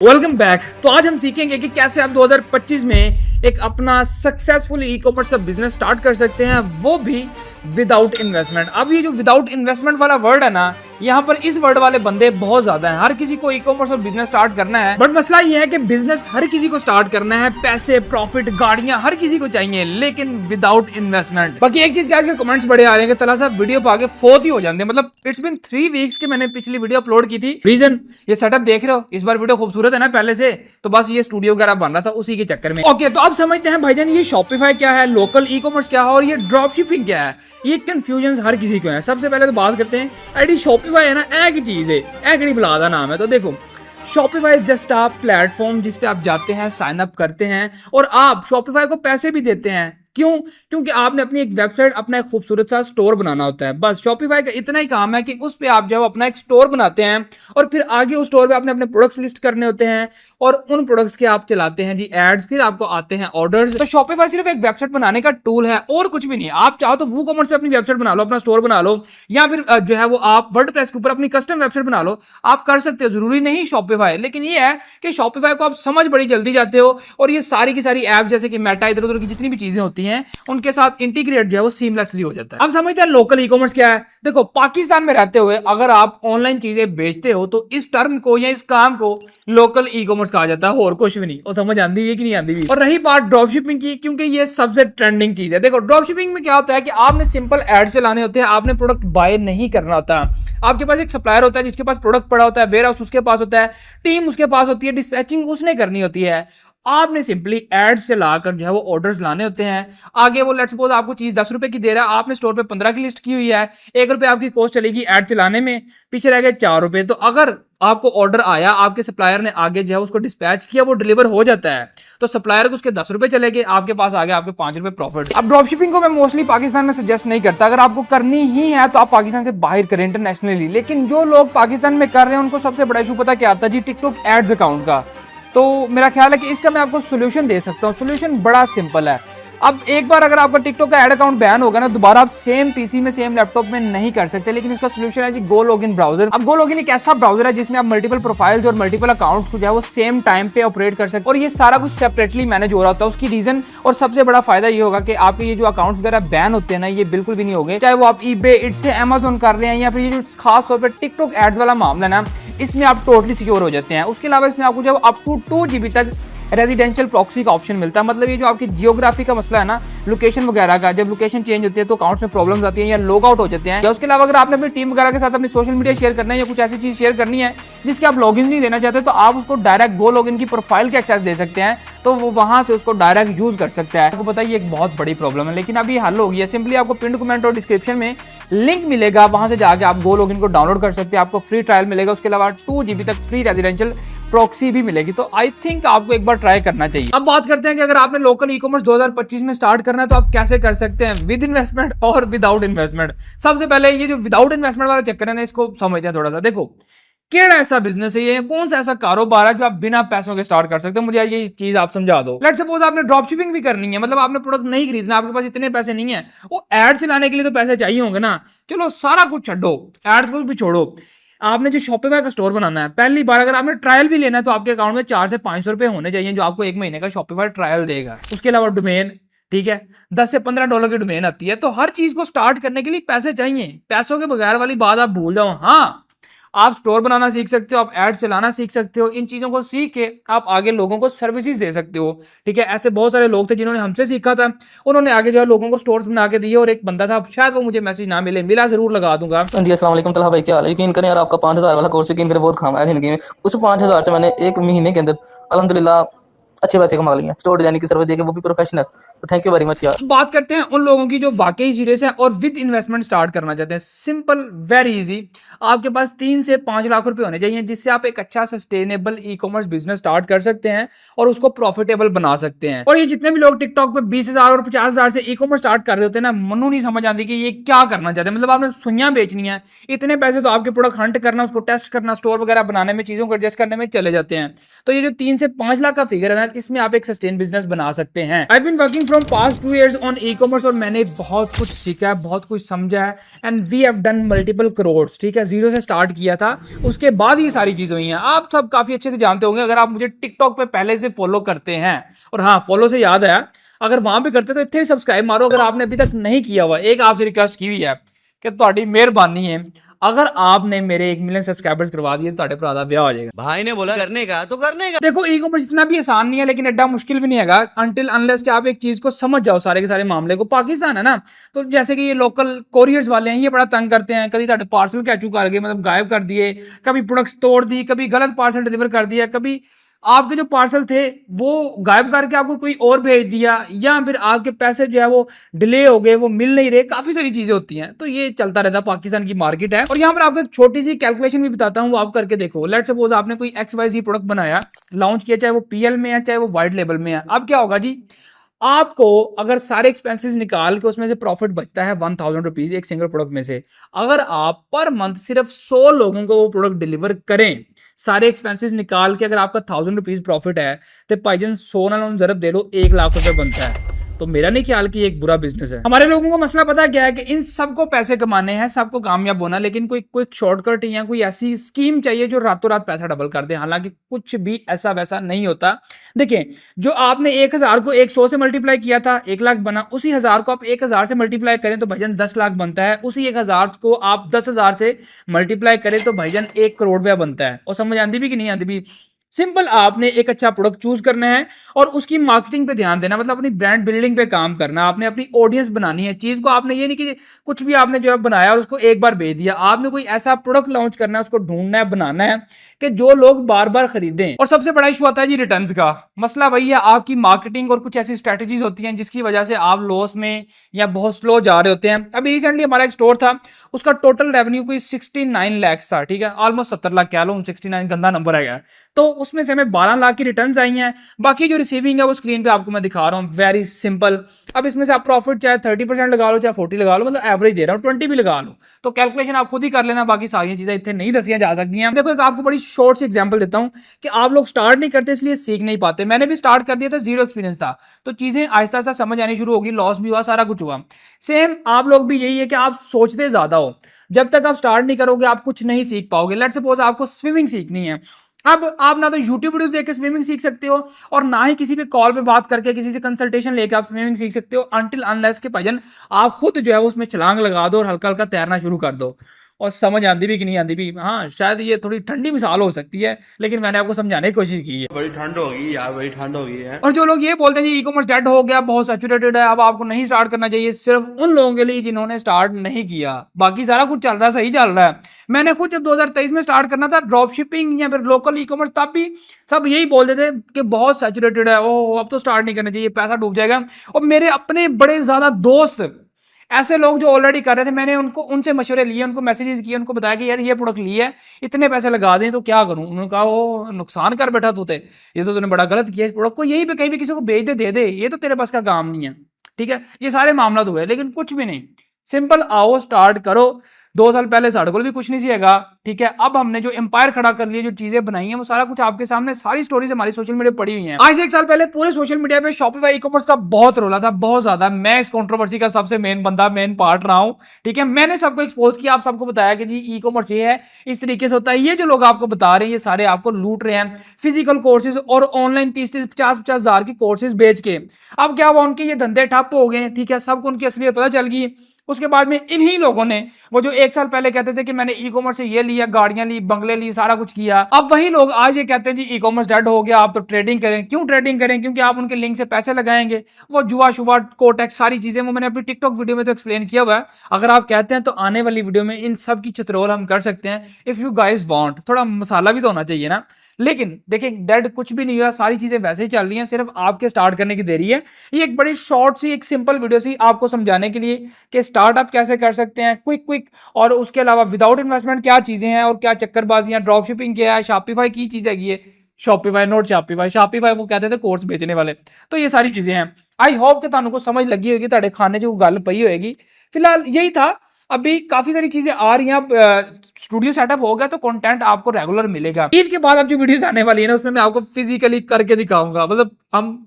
Welcome back. तो आज हम सीखेंगे कि कैसे आप 2025 में एक अपना सक्सेसफुल ई कॉमर्स का बिजनेस स्टार्ट कर सकते हैं, वो भी विदाउट इन्वेस्टमेंट। अब ये जो विदाउट इन्वेस्टमेंट वाला वर्ड है ना, यहाँ पर इस वर्ड वाले बंदे बहुत ज्यादा हैं। हर किसी को ई कॉमर्स और बिजनेस स्टार्ट करना है, बट मसला ये है कि बिजनेस हर किसी को स्टार्ट करना है, पैसे, प्रॉफिट, गाड़ियां हर किसी को चाहिए, लेकिन विदाउट इन्वेस्टमेंट। बाकी एक चीज, आजकल कमेंट्स बड़े आ रहे हैं कि तला साहब वीडियो पा के फोत ही हो जाते हैं। मतलब इट्स बिन 3 वीक्स के मैंने पिछली वीडियो अपलोड की थी। रीजन ये सेटअप देख रहे हो, इस बार वीडियो खूबसूरत है ना पहले से, तो बस ये स्टूडियो वगैरह बन रहा था उसी के चक्कर में। ओके, तो अब समझते हैं भाईजान ये शॉपिफाई क्या है, लोकल ई कॉमर्स क्या है और ये ड्रॉप शिपिंग क्या है। ये कंफ्यूजन हर किसी को है। सबसे पहले तो बात करते हैं आईडी शॉपिफाई है ना, एक चीज है, एकड़ी बुला दा नाम है। तो देखो, Shopify is just a platform जिस पे आप जाते हैं, साइन अप करते हैं और आप शॉपिफाई को पैसे भी देते हैं। क्यों? क्योंकि आपने अपनी एक वेबसाइट, अपना एक खूबसूरत सा स्टोर बनाना होता है। बस शॉपिफाई का इतना ही काम है कि उस पे आप जो अपना एक स्टोर बनाते हैं और फिर आगे उस स्टोर पे आपने अपने प्रोडक्ट्स लिस्ट करने होते हैं और उन प्रोडक्ट्स के आप चलाते हैं जी एड्स, फिर आपको आते हैं ऑर्डर्स। तो शॉपिफाई सिर्फ एक वेबसाइट बनाने का टूल है और कुछ भी नहीं। आप चाहो तो वूकॉमर्स पे अपनी वेबसाइट बना लो, अपना स्टोर बना लो, या फिर जो है वो आप वर्डप्रेस के ऊपर अपनी कस्टम वेबसाइट बना लो। आप कर सकते हो, जरूरी नहीं शॉपिफाई। लेकिन ये है कि शॉपिफाई को आप समझ बड़ी जल्दी जाते हो और ये सारी की सारी ऐप जैसे कि मेटा, इधर उधर की जितनी भी चीजें होती हैं उनके साथ इंटीग्रेट जो है वो सीमलेसली हो जाता है। अब समझते हैं लोकल ई कॉमर्स क्या है। देखो, पाकिस्तान में रहते हुए अगर आप ऑनलाइन चीजें बेचते हो तो इस टर्म को या इस काम को लोकल ई कॉमर्स कहा जाता है, और कुछ भी नहीं। और समझ आती है कि नहीं आती भी। और रही बात ड्रॉप शिपिंग की, क्योंकि ये सबसे ट्रेंडिंग चीज है। देखो, ड्रॉप शिपिंग में क्या होता है कि आपने सिंपल एड चलाने होते हैं, आपने प्रोडक्ट बाय नहीं करना होता। आपके पास एक सप्लायर होता है जिसके पास प्रोडक्ट पड़ा होता है, वेयर हाउस उसके पास होता है, टीम उसके पास होती है, डिस्पैचिंग उसने करनी होती है। आपने सिंपली एड्स चलाकर जो है वो ऑर्डर्स लाने होते हैं। आगे वो लेट्स सपोज आपको चीज 10 रुपए की दे रहा है, आपने स्टोर पे 15 की लिस्ट की हुई है, 1 रुपए आपकी कॉस्ट चलेगी एड चलाने में, पीछे रह गए 4 रुपए। तो अगर आपको ऑर्डर आया, आपके सप्लायर ने आगे जो है उसको डिस्पैच किया, वो डिलीवर हो जाता है, तो सप्लायर को उसके 10 रुपए चले गए, आपके पास आ गए आपके 5 रुपए प्रॉफिट। अब ड्रॉप शिपिंग को मैं मोस्टली पाकिस्तान में सजेस्ट नहीं करता। अगर आपको करनी ही है तो आप पाकिस्तान से बाहर करें, इंटरनेशनली। लेकिन जो लोग पाकिस्तान में कर रहे हैं उनको सबसे बड़ा इशू पता क्या आता है जी, टिकटॉक एड्स अकाउंट का। तो मेरा ख्याल है कि इसका मैं आपको सोल्यूशन दे सकता हूँ। सोल्यूशन बड़ा सिंपल है। अब एक बार अगर आपका टिकटॉक का एड अकाउंट बैन होगा ना, दोबारा आप सेम पीसी में, सेम लैपटॉप में नहीं कर सकते। लेकिन इसका सोल्यूशन है जी गो लॉगिन ब्राउजर। अब गो लॉगिन एक ऐसा ब्राउजर है जिसमें आप मल्टीपल प्रोफाइल्स और मल्टीपल अकाउंट्स को जो है वो सेम टाइम पे ऑपरेट कर सकते हैं और ये सारा कुछ सेपरेटली मैनेज हो रहा होता है। उसकी रीजन और सबसे बड़ा फायदा ये होगा कि आपके ये जो अकाउंट्स वगैरह बैन होते हैं ना, ये बिल्कुल भी नहीं होंगे। चाहे वो आप ईबे, इट्स से, अमेजोन कर रहे हैं, या फिर ये जो खास तौर पर टिकटॉक एड्स वाला मामला है ना, इसमें आप टोटली सिक्योर हो जाते हैं। उसके अलावा इसमें आपको जब अप टू 2 GB तक रेजिडेंशियल प्रॉक्सी का ऑप्शन मिलता है। मतलब ये जो आपकी जियोग्राफी का मसला है ना, लोकेशन वगैरह का, जब लोकेशन चेंज होती है तो अकाउंट्स में प्रॉब्लम्स आती हैं या लॉग आउट हो जाते हैं। या उसके अलावा अगर आपने अपनी टीम वगैरह के साथ अपनी सोशल मीडिया शेयर करना है या कुछ ऐसी चीज शेयर करनी है जिसके आप लॉगिन नहीं देना चाहते, तो आप उसको डायरेक्ट गो लॉगिन की प्रोफाइल के एक्सेस दे सकते हैं, तो वो वहां से उसको डायरेक्ट यूज कर सकता है। आपको पता है ये एक बहुत बड़ी प्रॉब्लम है, लेकिन अभी हल हो गई है। सिंपली आपको पिन कमेंट और डिस्क्रिप्शन में लिंक मिलेगा, वहां से जाके आप गो लॉगिन को डाउनलोड कर सकते हैं। आपको फ्री ट्रायल मिलेगा, उसके अलावा 2 GB तक फ्री रेजिडेंशियल प्रॉक्सी भी मिलेगी। तो आई थिंक आपको एक बार ट्राई करना चाहिए। अब बात करते हैं कि अगर आपने लोकल ई कॉमर्स 2025 में स्टार्ट करना है तो आप कैसे कर सकते हैं, विद इन्वेस्टमेंट और विदाउट इन्वेस्टमेंट। सबसे पहले ये जो विदाउट इन्वेस्टमेंट वाला चक्कर है ना, इसको समझते हैं थोड़ा सा। देखो, केड़ा ऐसा बिजनेस है ये, कौन सा ऐसा कारोबार है जो आप बिना पैसों के स्टार्ट कर सकते हो, मुझे ये चीज आप समझा दो। लेट्स सपोज आपने ड्रॉप शिपिंग भी करनी है, मतलब आपने प्रोडक्ट नहीं खरीदना, आपके पास इतने पैसे नहीं है, वो एड चलाने के लिए तो पैसे चाहिए होंगे ना। चलो सारा कुछ छोड़ो, एड्स को भी छोड़ो, आपने जो शॉपिफाई का स्टोर बनाना है, पहली बार अगर आपने ट्रायल भी लेना है तो आपके अकाउंट में 400 से 500 रुपए होने चाहिए, जो आपको 1 महीने का शॉपिफाई ट्रायल देगा। उसके अलावा डोमेन, ठीक है, 10 से 15 डॉलर की डोमेन आती है। तो हर चीज को स्टार्ट करने के लिए पैसे चाहिए, पैसों के बगैर वाली बात आप भूल जाओ। हाँ, आप स्टोर बनाना सीख सकते हो, आप एड चलाना सीख सकते हो, इन चीजों को सीख के आप आगे लोगों को सर्विसेज दे सकते हो। ठीक है, ऐसे बहुत सारे लोग थे जिन्होंने हमसे सीखा था, उन्होंने आगे जो है लोगों को स्टोर्स बना के दिए। और एक बंदा था, शायद वो मुझे मैसेज ना मिले, मिला जरूर लगा दूंगा। जी अस्सलाम वालेकुम तलहा भाई, क्या हाल है? यकीन करें यार, आपका 5000 वाला कोर्स यकीन करें बहुत काम आया जिंदगी में। उस 5000 से मैंने 1 महीने के अंदर अल्हम्दुलिल्लाह अच्छे पैसे कमा लिए। स्टोर डिजाइनिंग की सर्विस देके, वो भी प्रोफेशनल। तो थैंक यू वेरी मच यार। बात करते हैं उन लोगों की जो वाकई सीरियस है और विद इन्वेस्टमेंट स्टार्ट करना चाहते हैं। Simple, very easy. आपके पास 3 से 5 लाख रुपए होने चाहिए जिससे आप एक अच्छा sustainable e commerce business start कर सकते हैं और उसको प्रॉफिटेबल बना सकते हैं। और ये जितने भी लोग टिकटॉक पे 20,000 और 50,000 से ई कॉमर्स स्टार्ट कर रहे होते हैं ना, मनु नहीं समझ आती कि ये क्या करना चाहते हैं। मतलब आपने सुइयां बेचनी है, इतने पैसे तो आपके प्रोडक्ट हंट करना, उसको टेस्ट करना, स्टोर वगैरह बनाने में, चीजों को एडजस्ट करने में चले जाते हैं। तो ये जो 3 से 5 लाख का फिगर है ना, इसमें आप एक सस्टेन बिजनेस बना सकते हैं। I been working from past 2 years on e commerce और मैंने बहुत कुछ सीखा है, बहुत कुछ समझा है and we have done multiple crores, ठीक है। जीरो से स्टार्ट किया था, उसके बाद ये सारी चीज़ हुई हैं। आप सब काफ़ी अच्छे से जानते होंगे अगर आप मुझे टिकटॉक पे पहले से फॉलो करते हैं। और हाँ, फॉलो से याद आया, अगर वहाँ पे करते तो इतने सब्सक्राइब मारो अगर आपने अभी तक नहीं किया हुआ। एक आपसे रिक्वेस्ट की हुई है कि ਤੁਹਾਡੀ ਮਿਹਰਬਾਨੀ है, अगर आपने मेरे 1 मिलियन सब्सक्राइबर्स करवा दिए तो ਤੁਹਾਡੇ ਭਰਾ ਦਾ ਵਿਆਹ हो जाएगा। भाई ने बोला करने का तो करने का। देखो ई कॉमर्स इतना भी आसान नहीं है लेकिन एड्डा मुश्किल भी नहीं है अनटिल अनलेस कि आप एक चीज को समझ जाओ, सारे के सारे मामले को। पाकिस्तान है ना, तो जैसे कि ये लोकल कोरियर्स वाले हैं, ये बड़ा तंग करते हैं। कभी ਤੁਹਾਡੇ पार्सल कैचू कर गए, मतलब गायब कर दिए, कभी प्रोडक्ट्स तोड़ दी, कभी गलत पार्सल डिलीवर कर दिया, कभी आपके जो पार्सल थे वो गायब करके आपको कोई और भेज दिया, या फिर आपके पैसे जो है वो डिले हो गए, वो मिल नहीं रहे। काफी सारी चीजें होती हैं, तो ये चलता रहता है। पाकिस्तान की मार्केट है। और यहाँ पर आपको एक छोटी सी कैलकुलेशन भी बताता हूँ, वो आप करके देखो। लेट सपोज आपने कोई XYZ प्रोडक्ट बनाया, लॉन्च किया, चाहे वो PL में है चाहे वो व्हाइट लेबल में है। अब क्या होगा जी, आपको अगर सारे एक्सपेंसेस निकाल के उसमें से प्रॉफिट बचता है 1000 रुपीज एक सिंगल प्रोडक्ट में से, अगर आप पर मंथ सिर्फ 100 लोगों को वो प्रोडक्ट डिलीवर करें, सारे एक्सपेंसेस निकाल के, अगर आपका 1000 रुपीज प्रॉफिट है तो भाईजान 100 ना जरब दे लो, 1 लाख रुपए बनता है। तो मेरा नहीं ख्याल कि एक बुरा बिजनेस है। हमारे लोगों को मसला पता क्या है कि इन सबको पैसे कमाने हैं, सबको कामयाब होना, लेकिन कोई क्विक शॉर्टकट या कोई ऐसी स्कीम चाहिए जो रातों रात पैसा डबल कर दे। हालांकि कुछ भी ऐसा वैसा नहीं होता। देखिए, जो आपने 1000 को 100 से मल्टीप्लाई किया था, 1 लाख बना। उसी 1000 को आप 1000 से मल्टीप्लाई करें तो भाईजान 10 लाख बनता है। उसी 1000 को आप 10,000 से मल्टीप्लाई करें तो भाईजान 1 करोड़ रुपया बनता है। और समझ आती भी कि नहीं आती भी? सिंपल, आपने एक अच्छा प्रोडक्ट चूज करना है और उसकी मार्केटिंग पे ध्यान देना, मतलब अपनी ब्रांड बिल्डिंग पे काम करना। आपने अपनी ऑडियंस बनानी है। चीज को आपने ये नहीं कि कुछ भी आपने जो है बनाया और उसको एक बार भेज दिया। आपने कोई ऐसा प्रोडक्ट लॉन्च करना है, उसको ढूंढना है, बनाना है कि जो लोग बार बार खरीदें। और सबसे बड़ा इशू आता है जी रिटर्न्स का। मसला वही है, आपकी मार्केटिंग और कुछ ऐसी स्ट्रेटेजीज होती हैं जिसकी वजह से आप लॉस में या बहुत स्लो जा रहे होते हैं। अभी रिसेंटली हमारा एक स्टोर था, उसका टोटल रेवेन्यू कोई 69 लाख था, ठीक है, ऑलमोस्ट 70 लाख कह लो, 69 गंदा नंबर है। तो उसमें से हमें 12 लाख की रिटर्न्स आई हैं। बाकी जो रिसीविंग है वो स्क्रीन पे आपको मैं दिखा रहा हूँ, वेरी सिंपल। अब इसमें से आप प्रॉफिट चाहे 30% लगा लो, चाहे 40 लगा लो, मतलब एवरेज दे रहा हूँ, 20 भी लगा लो, तो कैलकुलेशन आप खुद ही कर लेना। बाकी सारी चीजें इतने नहीं दसियां जा सकती हैं। देखो, एक आपको बड़ी शॉर्ट सी एग्जांपल देता हूँ कि आप लोग स्टार्ट नहीं करते इसलिए सीख नहीं पाते। मैंने भी स्टार्ट कर दिया था, जीरो एक्सपीरियंस था, तो चीजें आहिस्ता आहिस्ता समझ आनी शुरू होगी, लॉस भी हुआ, सारा कुछ हुआ। सेम आप लोग भी यही है कि आप सोचते ज्यादा हो। जब तक आप स्टार्ट नहीं करोगे आप कुछ नहीं सीख पाओगे। लेट्स सपोज आपको स्विमिंग सीखनी है, अब आप ना तो यूट्यूब वीडियोस देख के स्विमिंग सीख सकते हो और ना ही किसी पे कॉल पे बात करके किसी से कंसल्टेशन लेके आप स्विमिंग सीख सकते हो, अनटिल अनलेस के भाईजान आप खुद जो है उसमें छलांग लगा दो और हल्का हल्का तैरना शुरू कर दो। और समझ आती भी कि नहीं आती भी, हाँ शायद ये थोड़ी ठंडी मिसाल हो सकती है, लेकिन मैंने आपको समझाने की कोशिश की है। बड़ी ठंड होगी यार, बड़ी ठंड होगी है। और जो लोग ये बोलते हैं जी ई कॉमर्स डेड हो गया, बहुत सैचुरेटेड है, अब आपको नहीं स्टार्ट करना चाहिए, सिर्फ उन लोगों के लिए जिन्होंने स्टार्ट नहीं किया। बाकी सारा कुछ चल रहा है, सही चल रहा है। मैंने खुद जब 2023 में स्टार्ट करना था ड्रॉप शिपिंग या फिर लोकल ई कॉमर्स, तब भी सब यही बोलते थे कि बहुत सैचुरेटेड है, ओह अब तो स्टार्ट नहीं करना चाहिए, पैसा डूब जाएगा। और मेरे अपने बड़े ज्यादा दोस्त ऐसे लोग जो ऑलरेडी कर रहे थे, मैंने उनसे मशवरे लिए, उनको मैसेजेस किए, उनको बताया कि यार ये प्रोडक्ट लिए है, इतने पैसे लगा दें तो क्या करूं। उन्होंने कहा वो नुकसान कर बैठा तू, ये तो तूने बड़ा गलत किया, इस प्रोडक्ट को यहीं पे कहीं भी किसी को बेच दे दे, ये तो तेरे पास का काम नहीं है। ठीक है, ये सारे मामला हुए, लेकिन कुछ भी नहीं। सिंपल, आओ स्टार्ट करो। 2 साल पहले साढ़े को भी कुछ नहीं सीगा, ठीक है। अब हमने जो एम्पायर खड़ा कर लिया, जो चीजें बनाई हैं, वो सारा कुछ आपके सामने, सारी स्टोरीज हमारी सोशल मीडिया पड़ी हुई हैं। आज से 1 साल पहले पूरे सोशल मीडिया पे शॉपिफाई ई कॉमर्स का बहुत रोला था, बहुत ज्यादा। मैं इस कंट्रोवर्सी का सबसे मेन बंदा, मेन पार्ट रहा हूं, ठीक है। मैंने सबको एक्सपोज किया, आप सबको बताया कि जी ई कॉमर्स ये है, इस तरीके से होता है। ये जो लोग आपको बता रहे हैं, ये सारे आपको लूट रहे हैं फिजिकल कोर्सेज और ऑनलाइन 30-30, 50-50 हजार की कोर्सेज बेच के। अब क्या हुआ, उनके ये धंधे ठप हो गए, ठीक है, सबको उनकी असलियत पता चल गई। उसके बाद में इन्हीं लोगों ने, वो जो 1 साल पहले कहते थे कि मैंने ई कॉमर्स से ये लिया, गाड़ियां ली, बंगले ली, सारा कुछ किया, अब वही लोग आज ये कहते हैं जी ई कॉमर्स डेड हो गया, आप तो ट्रेडिंग करें। क्यों ट्रेडिंग करें? क्योंकि आप उनके लिंक से पैसे लगाएंगे। वो जुआ शुआ कोटेक्स सारी चीजें, वो मैंने अपनी टिकटॉक वीडियो में तो एक्सप्लेन किया हुआ है। अगर आप कहते हैं तो आने वाली वीडियो में इन सब की चित्रोल हम कर सकते हैं, इफ यू गाइज वांट। थोड़ा मसाला भी तो होना चाहिए ना। लेकिन देखिए, डेड कुछ भी नहीं हुआ, सारी चीजें वैसे ही चल रही हैं, सिर्फ आपके स्टार्ट करने की देरी है। ये एक बड़ी शॉर्ट सी, एक सिंपल वीडियो सी आपको समझाने के लिए कि स्टार्टअप कैसे कर सकते हैं क्विक, और उसके अलावा विदाउट इन्वेस्टमेंट क्या चीजें हैं और क्या चक्करबाजियां, ड्रॉप शिपिंग क्या है, शॉपिफाई की चीज है ये, शॉपिफाई नोट शॉपिफाई, शॉपिफाई वो कहते थे कोर्स बेचने वाले। तो ये सारी चीजें हैं। आई होप कि तुहानू को समझ लगी होगी, ਤੁਹਾਡੇ खाने 'ਚ गल पई होएगी। फिलहाल यही था अभी काफी सारी चीजें आ रही हैं, स्टूडियो सेटअप हो गया तो कंटेंट आपको रेगुलर मिलेगा। ईद के बाद अब जो वीडियोस आने वाली है ना, उसमें मैं आपको फिजिकली करके दिखाऊंगा। मतलब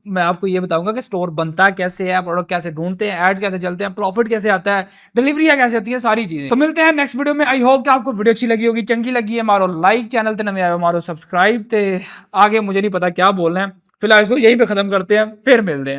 मैं आपको ये बताऊंगा कि स्टोर बनता कैसे है, प्रोडक्ट कैसे ढूंढते हैं, एड्स कैसे चलते हैं, प्रॉफिट कैसे आता है, डिलीवरी कैसे होती है, सारी चीजें। तो मिलते हैं नेक्स्ट वीडियो में। आई होप कि आपको वीडियो अच्छी लगी होगी। चंगी लगी है मारो लाइक, चैनल ते नवे आए मारो सब्सक्राइब, ते आगे मुझे नहीं पता क्या बोलना है। फिलहाल इसको यहीं पे खत्म करते हैं, फिर मिलते हैं।